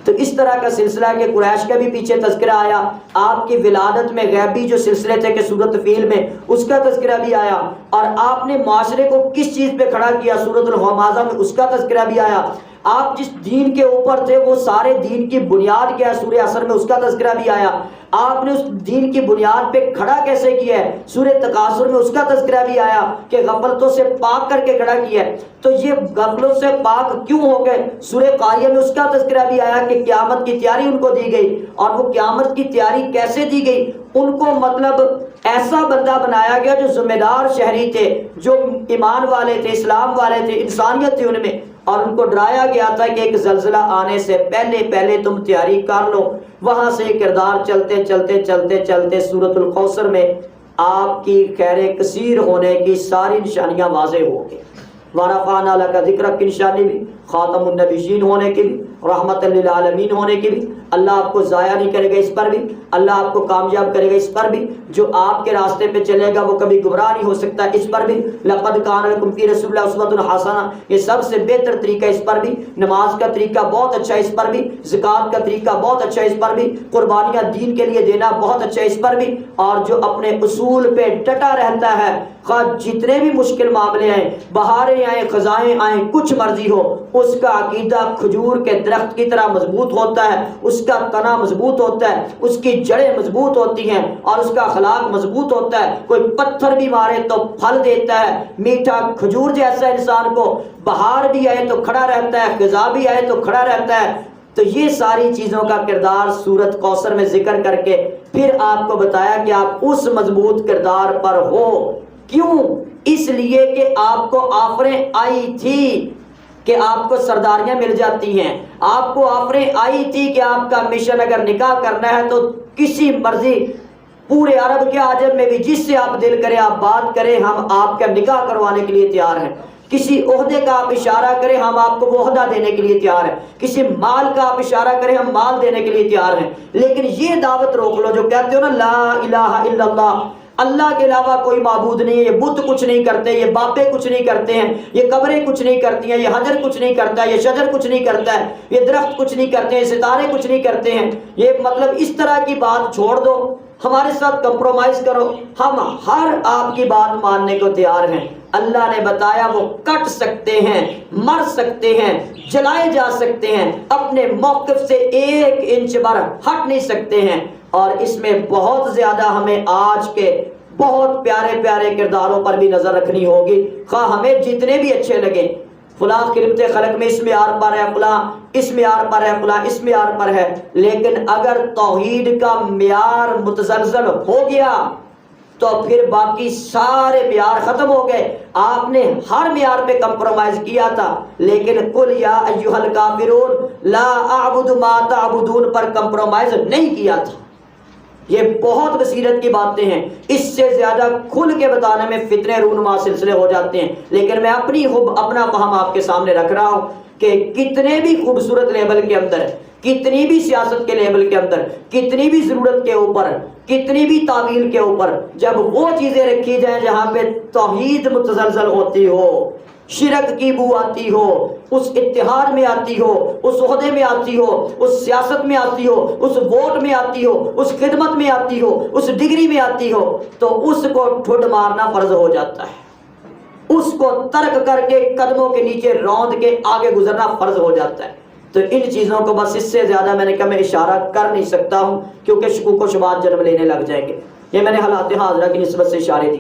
تو اس طرح کا سلسلہ کہ قریش کا بھی پیچھے تذکرہ آیا، آپ کی ولادت میں غیبی جو سلسلے تھے کہ سورۃ فیل میں اس کا تذکرہ بھی آیا، اور آپ نے معاشرے کو کس چیز پہ کھڑا کیا سورۃ الہمازہ میں اس کا تذکرہ بھی آیا، آپ جس دین کے اوپر تھے وہ سارے دین کی بنیاد کیا ہے سورہ عصر میں اس کا تذکرہ بھی آیا، آپ نے اس دین کی بنیاد پہ کھڑا کیسے کیا ہے سورہ تکاثر میں اس کا تذکرہ بھی آیا کہ غفلتوں سے پاک کر کے کھڑا کیا ہے۔ تو یہ غفلوں سے پاک کیوں ہو گئے، سورہ قاریہ میں اس کا تذکرہ بھی آیا کہ قیامت کی تیاری ان کو دی گئی، اور وہ قیامت کی تیاری کیسے دی گئی، ان کو مطلب ایسا بندہ بنایا گیا جو ذمہ دار شہری تھے، جو ایمان والے تھے، اسلام والے تھے، انسانیت تھی ان میں، اور ان کو ڈرایا گیا تھا کہ ایک زلزلہ آنے سے پہلے تم تیاری کر لو۔ وہاں سے کردار چلتے چلتے چلتے چلتے سورۃ الکوثر میں آپ کی خیر کثیر ہونے کی ساری نشانیاں واضح ہو گئی۔ وَرَفَعْنَا لَكَ ذِكْرَكَ کی نشانی بھی، خاتم النبیین ہونے کی بھی، رحمت للعالمین ہونے کی بھی، اللہ آپ کو ضائع نہیں کرے گا اس پر بھی، اللہ آپ کو کامیاب کرے گا اس پر بھی، جو آپ کے راستے پہ چلے گا وہ کبھی گمراہ نہیں ہو سکتا اس پر بھی، لَقَدْ كَانَ لَكُمْ فِي رَسُولِ اللَّهِ أُسْوَةٌ حَسَنَةٌ یہ سب سے بہتر طریقہ اس پر بھی، نماز کا طریقہ بہت اچھا اس پر بھی، زکوٰۃ کا طریقہ بہت اچھا اس پر بھی، قربانیاں دین کے لیے دینا بہت اچھا اس پر بھی، اور جو اپنے اصول پہ ڈٹا رہتا ہے خواہ جتنے بھی مشکل معاملے آئیں، بہاریں آئیں، خزائیں آئیں، کچھ مرضی ہو، اس کا عقیدہ کھجور کے درخت کی طرح مضبوط ہوتا ہے، اس کا تنا مضبوط ہوتا ہے، اس کی جڑیں مضبوط ہوتی ہیں، اور اس کا اخلاق مضبوط ہوتا ہے، کوئی پتھر بھی مارے تو پھل دیتا ہے، میٹھا کھجور جیسا انسان کو بہار بھی آئے تو کھڑا رہتا ہے، خزاں بھی آئے تو کھڑا رہتا ہے۔ تو یہ ساری چیزوں کا کردار سورۃ کوثر میں ذکر کر کے پھر آپ کو بتایا کہ آپ اس مضبوط کردار پر ہو۔ کیوں؟ اس لیے کہ آپ کو آفریں آئی تھی کہ آپ کو سرداریاں مل جاتی ہیں، آپ کو آفریں آئی تھی کہ آپ کا مشن اگر نکاح کرنا ہے تو کسی مرضی پورے عرب کے عجم میں بھی جس سے آپ دل کرے آپ بات کریں، ہم آپ کا نکاح کروانے کے لیے تیار ہیں، کسی عہدے کا آپ اشارہ کریں ہم آپ کو وہ عہدہ دینے کے لیے تیار ہیں، کسی مال کا آپ اشارہ کریں ہم مال دینے کے لیے تیار ہیں، لیکن یہ دعوت روک لو جو کہتے ہو نا لا الہ الا اللہ، اللہ کے علاوہ کوئی معبود نہیں ہے، یہ بت کچھ نہیں کرتے، یہ باپے کچھ نہیں کرتے ہیں، یہ قبریں کچھ نہیں کرتی ہیں، یہ حجر کچھ نہیں کرتا ہے، یہ شجر کچھ نہیں کرتا ہے، یہ درخت کچھ نہیں کرتے ہیں، ستارے کچھ نہیں کرتے ہیں، یہ مطلب اس طرح کی بات چھوڑ دو، ہمارے ساتھ کمپرومائز کرو، ہم ہر آپ کی بات ماننے کو تیار ہیں۔ اللہ نے بتایا وہ کٹ سکتے ہیں، مر سکتے ہیں، جلائے جا سکتے ہیں، اپنے موقف سے 1 انچ بر ہٹ نہیں سکتے ہیں، اور اس میں بہت زیادہ ہمیں آج کے بہت پیارے پیارے کرداروں پر بھی نظر رکھنی ہوگی، خواہ ہمیں جتنے بھی اچھے لگیں، فلاں خدمت خلق میں اس معیار پر ہے، فلاں اس معیار پر ہے، فلاں اس معیار پر ہے، لیکن اگر توحید کا معیار متزلزل ہو گیا تو پھر باقی سارے معیار ختم ہو گئے۔ آپ نے ہر معیار پہ کمپرومائز کیا تھا، لیکن قل یا ایھا الکافرون لا اعبد ما تعبدون پر کمپرومائز نہیں کیا تھا۔ یہ بہت بصیرت کی باتیں ہیں، اس سے زیادہ کھل کے بتانے میں فتنے رونما سلسلے ہو جاتے ہیں، لیکن میں اپنا فہم آپ کے سامنے رکھ رہا ہوں کہ کتنے بھی خوبصورت لیبل کے اندر، کتنی بھی سیاست کے لیبل کے اندر، کتنی بھی ضرورت کے اوپر، کتنی بھی تعویل کے اوپر، جب وہ چیزیں رکھی جائیں جہاں پہ توحید متزلزل ہوتی ہو، شرک کی بو آتی ہو، اس اتحاد میں آتی ہو، اس عہدے میں آتی ہو، اس سیاست میں آتی ہو، اس ووٹ میں آتی ہو، اس خدمت میں آتی ہو، اس ڈگری میں آتی ہو، تو اس کو ٹھڈ مارنا فرض ہو جاتا ہے، اس کو ترک کر کے قدموں کے نیچے روند کے آگے گزرنا فرض ہو جاتا ہے۔ تو ان چیزوں کو بس اس سے زیادہ میں نے کہا میں اشارہ کر نہیں سکتا ہوں، کیونکہ شکوک و شبہات جنم لینے لگ جائیں گے۔ یہ میں نے حالات حاضرہ کی نسبت سے اشارے دیے۔